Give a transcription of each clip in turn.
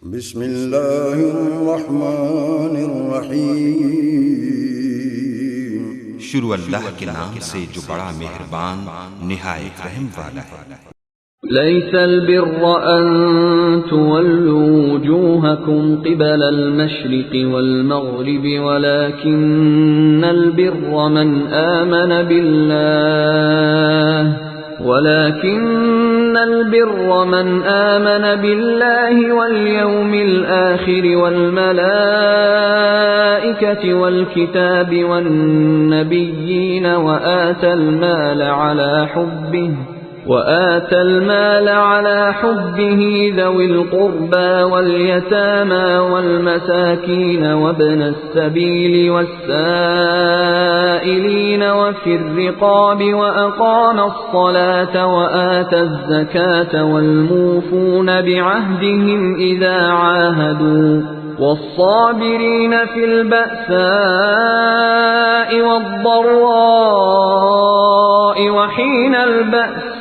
بسم اللہ الرحمن الرحیم، شروع اللہ کے نام سے جو بڑا مہربان نہایت رحم والا ہے۔ ليس البر أن تولوا وجوهكم قبل المشرق والمغرب ولكن البر من آمن بالله واليوم الآخر والملائكة والكتاب والنبيين وآتى المال على حبه ذوي القربى واليتامى والمساكين وابن السبيل والسائلين وفي الرقاب وأقام الصلاة وآتى الزكاة والموفون بعهدهم إذا عاهدوا والصابرين في البأساء والضراء وحين البأس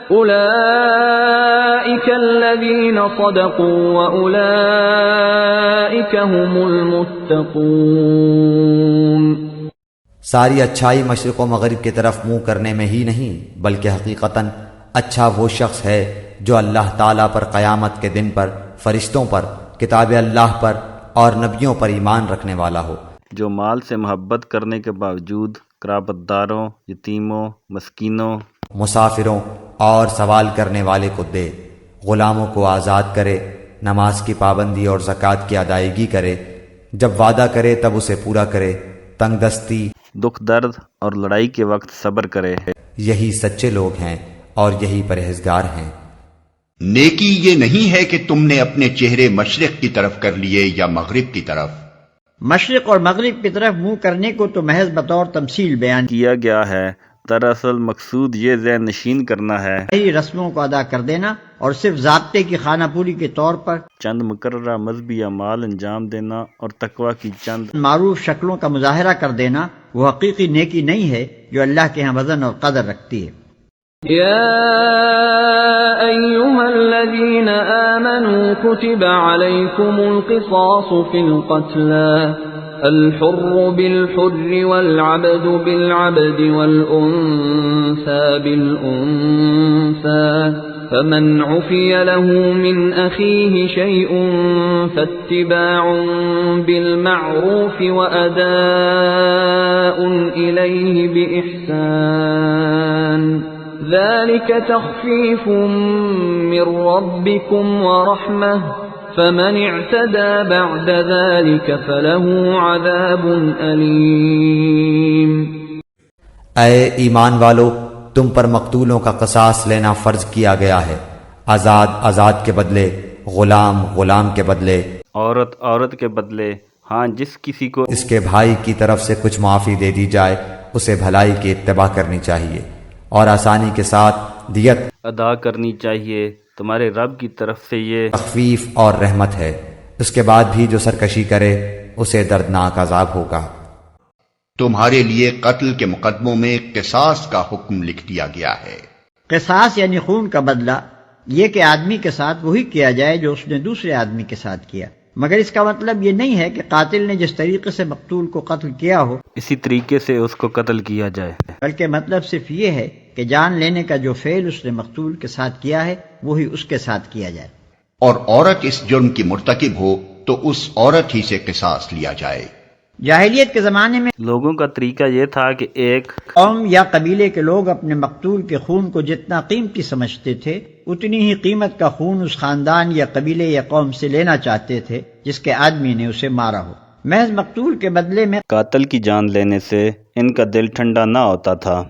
أولئك الذين صدقوا وأولئك هم المتقون۔ ساری اچھائی مشرق و مغرب کی طرف منہ کرنے میں ہی نہیں بلکہ حقیقتاً اچھا وہ شخص ہے جو اللہ تعالیٰ پر، قیامت کے دن پر، فرشتوں پر، کتاب اللہ پر اور نبیوں پر ایمان رکھنے والا ہو، جو مال سے محبت کرنے کے باوجود قرابت داروں، یتیموں، مسکینوں، مسافروں اور سوال کرنے والے کو دے، غلاموں کو آزاد کرے، نماز کی پابندی اور زکوٰۃ کی ادائیگی کرے، جب وعدہ کرے تب اسے پورا کرے، تنگ دستی، دکھ درد اور لڑائی کے وقت صبر کرے۔ یہی سچے لوگ ہیں اور یہی پرہیزگار ہیں۔ نیکی یہ نہیں ہے کہ تم نے اپنے چہرے مشرق کی طرف کر لیے یا مغرب کی طرف۔ مشرق اور مغرب کی طرف منہ کرنے کو تو محض بطور تمثیل بیان کیا گیا ہے، دراصل مقصود یہ ذہن نشین کرنا ہے رسموں کو ادا کر دینا اور صرف ضابطے کی خانہ پوری کے طور پر چند مقررہ مذہبی اعمال انجام دینا اور تقویٰ کی چند معروف شکلوں کا مظاہرہ کر دینا وہ حقیقی نیکی نہیں ہے جو اللہ کے ہاں وزن اور قدر رکھتی ہے۔ يا أيها الذين آمنوا كتب عليكم القصاص في القتلى الحر بالحر والعبد بالعبد والأنثى بالأنثى فمن عفي له من أخيه شيء فاتباع بالمعروف وأداء إليه بإحسان ذلك تخفيف من ربكم ورحمة فمن اعتدى بعد ذلك فله عذاب أليم۔ اے ایمان والو، تم پر مقتولوں کا قصاص لینا فرض کیا گیا ہے، آزاد کے بدلے، غلام کے بدلے، عورت کے بدلے، ہاں جس کسی کو اس کے بھائی کی طرف سے کچھ معافی دے دی جائے اسے بھلائی کی اتباع کرنی چاہیے اور آسانی کے ساتھ دیت ادا کرنی چاہیے۔ تمہارے رب کی طرف سے یہ تخفیف اور رحمت ہے، اس کے بعد بھی جو سرکشی کرے اسے دردناک عذاب ہوگا۔ تمہارے لیے قتل کے مقدموں میں قصاص کا حکم لکھ دیا گیا ہے۔ قصاص یعنی خون کا بدلہ، یہ کہ آدمی کے ساتھ وہی کیا جائے جو اس نے دوسرے آدمی کے ساتھ کیا، مگر اس کا مطلب یہ نہیں ہے کہ قاتل نے جس طریقے سے مقتول کو قتل کیا ہو اسی طریقے سے اس کو قتل کیا جائے، بلکہ مطلب صرف یہ ہے کہ جان لینے کا جو فعل اس نے مقتول کے ساتھ کیا ہے وہی اس کے ساتھ کیا جائے، اور عورت اس جرم کی مرتکب ہو تو اس عورت ہی سے قصاص لیا جائے۔ جاہلیت کے زمانے میں لوگوں کا طریقہ یہ تھا کہ ایک قوم یا قبیلے کے لوگ اپنے مقتول کے خون کو جتنا قیمتی سمجھتے تھے اتنی ہی قیمت کا خون اس خاندان یا قبیلے یا قوم سے لینا چاہتے تھے جس کے آدمی نے اسے مارا ہو۔ محض مقتول کے بدلے میں قاتل کی جان لینے سے ان کا دل ٹھنڈا نہ ہوتا تھا،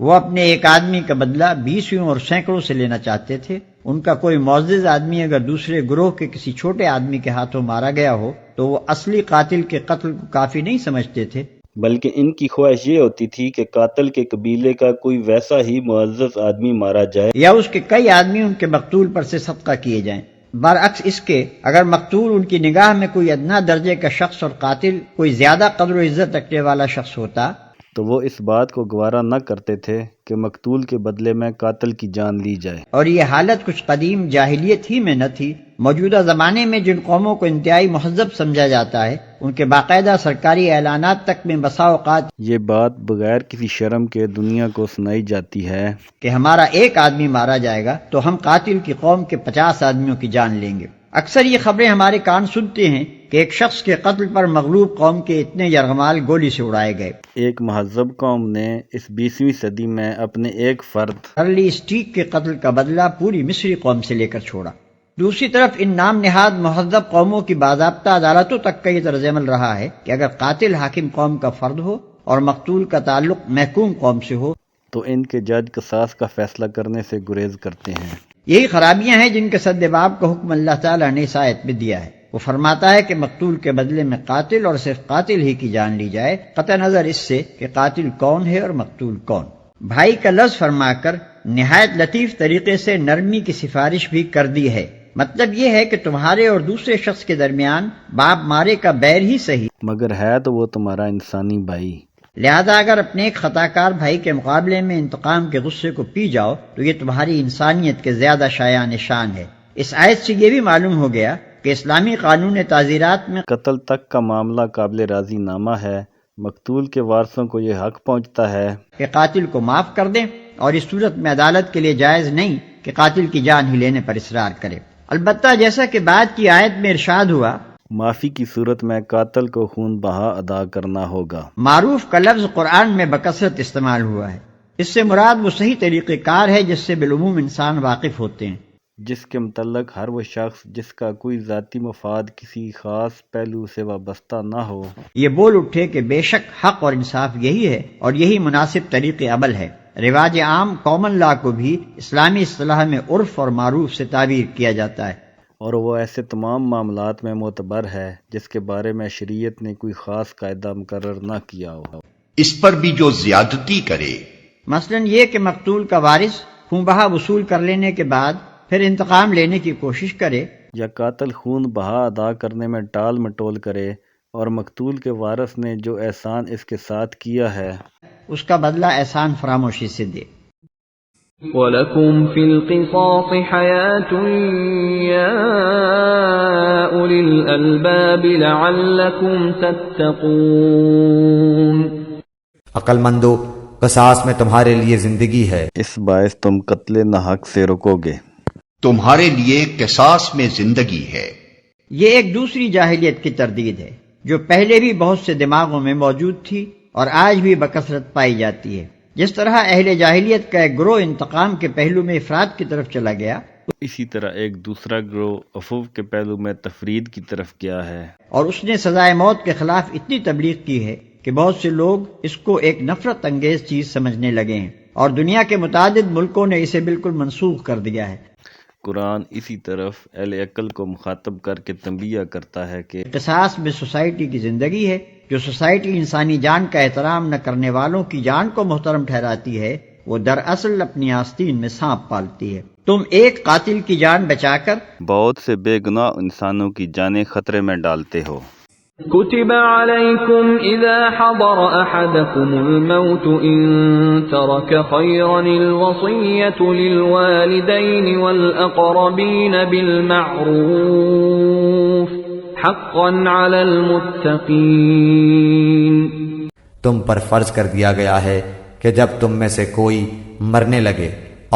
وہ اپنے ایک آدمی کا بدلہ 20 اور سینکڑوں سے لینا چاہتے تھے۔ ان کا کوئی معزز آدمی اگر دوسرے گروہ کے کسی چھوٹے آدمی کے ہاتھوں مارا گیا ہو تو وہ اصلی قاتل کے قتل کو کافی نہیں سمجھتے تھے، بلکہ ان کی خواہش یہ ہوتی تھی کہ قاتل کے قبیلے کا کوئی ویسا ہی معزز آدمی مارا جائے یا اس کے کئی آدمی ان کے مقتول پر سے صدقہ کیے جائیں۔ برعکس اس کے اگر مقتول ان کی نگاہ میں کوئی ادنا درجے کا شخص اور قاتل کوئی زیادہ قدر و عزت رکھنے والا شخص ہوتا تو وہ اس بات کو گوارا نہ کرتے تھے کہ مقتول کے بدلے میں قاتل کی جان لی جائے۔ اور یہ حالت کچھ قدیم جاہلیت ہی میں نہ تھی، موجودہ زمانے میں جن قوموں کو انتہائی مہذب سمجھا جاتا ہے ان کے باقاعدہ سرکاری اعلانات تک میں بسا اوقات یہ بات بغیر کسی شرم کے دنیا کو سنائی جاتی ہے کہ ہمارا ایک آدمی مارا جائے گا تو ہم قاتل کی قوم کے 50 آدمیوں کی جان لیں گے۔ اکثر یہ خبریں ہمارے کان سنتے ہیں کہ ایک شخص کے قتل پر مغلوب قوم کے اتنے یرغمال گولی سے اڑائے گئے۔ ایک مہذب قوم نے اس 20ویں صدی میں اپنے ایک فرد ارلی اسٹیک کے قتل کا بدلہ پوری مصری قوم سے لے کر چھوڑا۔ دوسری طرف ان نام نہاد مہذب قوموں کی باضابطہ عدالتوں تک کا یہ طرز عمل رہا ہے کہ اگر قاتل حاکم قوم کا فرد ہو اور مقتول کا تعلق محکوم قوم سے ہو تو ان کے جج قصاص کا فیصلہ کرنے سے گریز کرتے ہیں۔ یہی خرابیاں ہیں جن کے سد باب کا حکم اللہ تعالیٰ نے اس آیت میں دیا ہے۔ وہ فرماتا ہے کہ مقتول کے بدلے میں قاتل اور صرف قاتل ہی کی جان لی جائے، قطع نظر اس سے کہ قاتل کون ہے اور مقتول کون۔ بھائی کا لفظ فرما کر نہایت لطیف طریقے سے نرمی کی سفارش بھی کر دی ہے۔ مطلب یہ ہے کہ تمہارے اور دوسرے شخص کے درمیان باپ مارے کا بیر ہی صحیح، مگر ہے تو وہ تمہارا انسانی بھائی۔ لہذا اگر اپنے ایک خطا کار بھائی کے مقابلے میں انتقام کے غصے کو پی جاؤ تو یہ تمہاری انسانیت کے زیادہ شایان شان ہے۔ اس آیت سے یہ بھی معلوم ہو گیا کہ اسلامی قانون تعزیرات میں قتل تک کا معاملہ قابل راضی نامہ ہے۔ مقتول کے وارثوں کو یہ حق پہنچتا ہے کہ قاتل کو معاف کر دیں، اور اس صورت میں عدالت کے لیے جائز نہیں کہ قاتل کی جان ہی لینے پر اصرار کرے۔ البتہ جیسا کہ بعد کی آیت میں ارشاد ہوا، معافی کی صورت میں قاتل کو خون بہا ادا کرنا ہوگا۔ معروف کا لفظ قرآن میں بکثرت استعمال ہوا ہے۔ اس سے مراد وہ صحیح طریقہ کار ہے جس سے بالعموم انسان واقف ہوتے ہیں، جس کے متعلق ہر وہ شخص جس کا کوئی ذاتی مفاد کسی خاص پہلو سے وابستہ نہ ہو یہ بول اٹھے کہ بے شک حق اور انصاف یہی ہے اور یہی مناسب طریق عمل ہے۔ رواج عام کامن لا کو بھی اسلامی اصطلاح میں عرف اور معروف سے تعبیر کیا جاتا ہے، اور وہ ایسے تمام معاملات میں معتبر ہے جس کے بارے میں شریعت نے کوئی خاص قاعدہ مقرر نہ کیا ہو۔ اس پر بھی جو زیادتی کرے، مثلا یہ کہ مقتول کا وارث خون بہا وصول کر لینے کے بعد پھر انتقام لینے کی کوشش کرے، یا قاتل خون بہا ادا کرنے میں ٹال مٹول کرے اور مقتول کے وارث نے جو احسان اس کے ساتھ کیا ہے اس کا بدلہ احسان فراموشی سے دے۔ وَلَكُمْ فِي الْقِصَاصِ حَيَاةٌ يَا أُولِي الْأَلْبَابِ لَعَلَّكُمْ تَتَّقُونَ۔ عقل مندو، قصاص میں تمہارے لیے زندگی ہے، اس باعث تم قتل ناحق سے رکو گے۔ تمہارے لیے قصاص میں زندگی ہے۔ یہ ایک دوسری جاہلیت کی تردید ہے جو پہلے بھی بہت سے دماغوں میں موجود تھی اور آج بھی بکثرت پائی جاتی ہے۔ جس طرح اہل جاہلیت کا ایک گروہ انتقام کے پہلو میں افراد کی طرف چلا گیا، اسی طرح ایک دوسرا گروہ عفو کے پہلو میں تفرید کی طرف گیا ہے، اور اس نے سزائے موت کے خلاف اتنی تبلیغ کی ہے کہ بہت سے لوگ اس کو ایک نفرت انگیز چیز سمجھنے لگے ہیں، اور دنیا کے متعدد ملکوں نے اسے بالکل منسوخ کر دیا ہے۔ قرآن اسی طرف اہل عقل کو مخاطب کر کے تنبیہ کرتا ہے کہ قصاص میں سوسائٹی کی زندگی ہے۔ جو سوسائٹی انسانی جان کا احترام نہ کرنے والوں کی جان کو محترم ٹھہراتی ہے وہ دراصل اپنی آستین میں سانپ پالتی ہے۔ تم ایک قاتل کی جان بچا کر بہت سے بے گناہ انسانوں کی جانیں خطرے میں ڈالتے ہو۔ كتب عليكم إذا حضر أحدكم الموت إن ترك خيرا الوصية للوالدين والأقربين بالمعروف حقا على المتقين۔ تم پر فرض کر دیا گیا ہے کہ جب تم میں سے کوئی مرنے لگے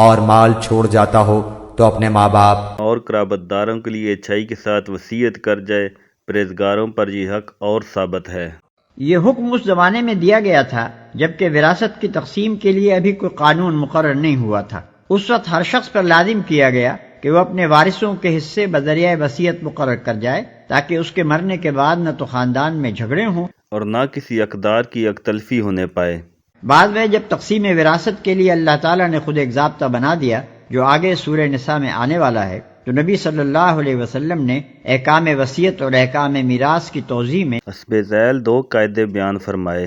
اور مال چھوڑ جاتا ہو تو اپنے ماں باپ اور قرابت داروں کے لیے اچھائی کے ساتھ وصیت کر جائے، پرہیزگاروں پر یہ حق اور ثابت ہے۔ یہ حکم اس زمانے میں دیا گیا تھا جبکہ وراثت کی تقسیم کے لیے ابھی کوئی قانون مقرر نہیں ہوا تھا۔ اس وقت ہر شخص پر لازم کیا گیا کہ وہ اپنے وارثوں کے حصے بذریعہ وصیت مقرر کر جائے تاکہ اس کے مرنے کے بعد نہ تو خاندان میں جھگڑے ہوں اور نہ کسی اقدار کی یک تلفی ہونے پائے۔ بعد میں جب تقسیم وراثت کے لیے اللہ تعالیٰ نے خود ایک ضابطہ بنا دیا جو آگے سورہ نساء میں آنے والا ہے، تو نبی صلی اللہ علیہ وسلم نے احکام وصیت اور احکام میراث کی توضیح میں حسب ذیل دو قاعدے بیان فرمائے۔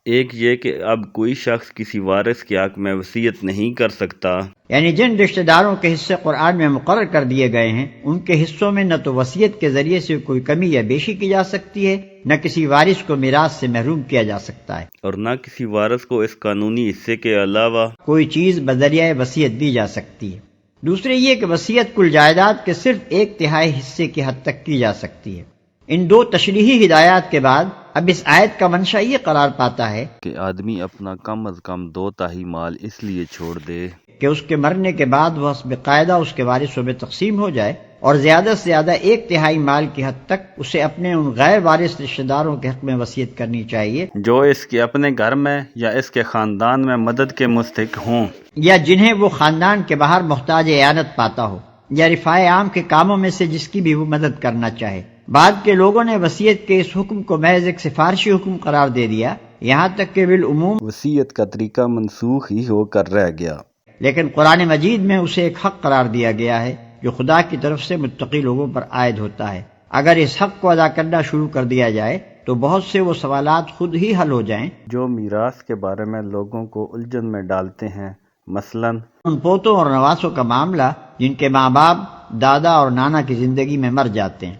ایک یہ کہ اب کوئی شخص کسی وارث کے حق میں وصیت نہیں کر سکتا، یعنی جن رشتہ داروں کے حصے قرآن میں مقرر کر دیے گئے ہیں ان کے حصوں میں نہ تو وصیت کے ذریعے سے کوئی کمی یا بیشی کی جا سکتی ہے، نہ کسی وارث کو میراث سے محروم کیا جا سکتا ہے، اور نہ کسی وارث کو اس قانونی حصے کے علاوہ کوئی چیز بذریعہ وصیت دی جا سکتی ہے۔ دوسرے یہ کہ وصیت کل جائیداد کے صرف 1/3 حصے کی حد تک کی جا سکتی ہے۔ ان دو تشریحی ہدایات کے بعد اب اس آیت کا منشا یہ قرار پاتا ہے کہ آدمی اپنا کم از کم 2/3 مال اس لیے چھوڑ دے کہ اس کے مرنے کے بعد وہ حسب قاعدہ اس کے وارثوں میں تقسیم ہو جائے، اور زیادہ سے زیادہ 1/3 مال کی حد تک اسے اپنے ان غیر وارث رشتہ داروں کے حق میں وصیت کرنی چاہیے جو اس کے اپنے گھر میں یا اس کے خاندان میں مدد کے مستحق ہوں، یا جنہیں وہ خاندان کے باہر محتاج اعانت پاتا ہو، یا رفاع عام کے کاموں میں سے جس کی بھی وہ مدد کرنا چاہے۔ بعد کے لوگوں نے وصیت کے اس حکم کو محض ایک سفارشی حکم قرار دے دیا، یہاں تک کہ بالعموم وصیت کا طریقہ منسوخ ہی ہو کر رہ گیا۔ لیکن قرآن مجید میں اسے ایک حق قرار دیا گیا ہے جو خدا کی طرف سے متقی لوگوں پر عائد ہوتا ہے۔ اگر اس حق کو ادا کرنا شروع کر دیا جائے تو بہت سے وہ سوالات خود ہی حل ہو جائیں جو میراث کے بارے میں لوگوں کو الجھن میں ڈالتے ہیں، مثلا ان پوتوں اور نواسوں کا معاملہ جن کے ماں باپ، دادا اور نانا کی زندگی میں مر جاتے ہیں۔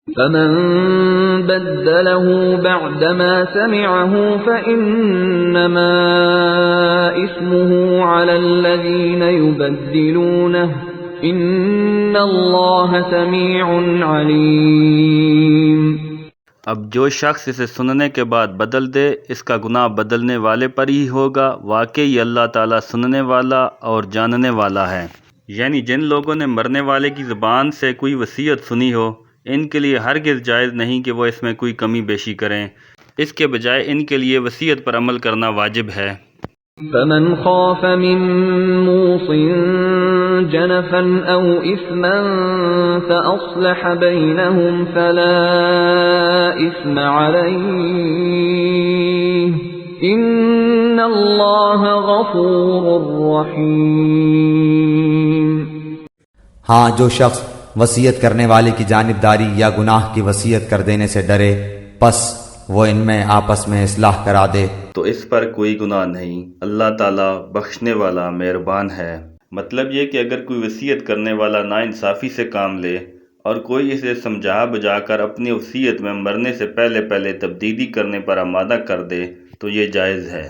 فمن بدله بعدما سمعه فإنما إثمه على الذين يبدلونه إن الله سميع عليم۔ اب جو شخص اسے سننے کے بعد بدل دے اس کا گناہ بدلنے والے پر ہی ہوگا، واقعی اللہ تعالیٰ سننے والا اور جاننے والا ہے۔ یعنی جن لوگوں نے مرنے والے کی زبان سے کوئی وصیت سنی ہو، ان کے لیے ہرگز جائز نہیں کہ وہ اس میں کوئی کمی بیشی کریں، اس کے بجائے ان کے لیے وصیت پر عمل کرنا واجب ہے۔ فمن خاف من موص جنفا أو إثما فأصلح بينهم فلا إثم عليه إن الله غفور رحيم۔ ہاں، جو شخص وصیت کرنے والے کی جانبداری یا گناہ کی وصیت کر دینے سے ڈرے، پس وہ ان میں آپس میں اصلاح کرا دے تو اس پر کوئی گناہ نہیں، اللہ تعالیٰ بخشنے والا مہربان ہے۔ مطلب یہ کہ اگر کوئی وصیت کرنے والا ناانصافی سے کام لے اور کوئی اسے سمجھا بجھا کر اپنی وصیت میں مرنے سے پہلے تبدیلی کرنے پر آمادہ کر دے تو یہ جائز ہے۔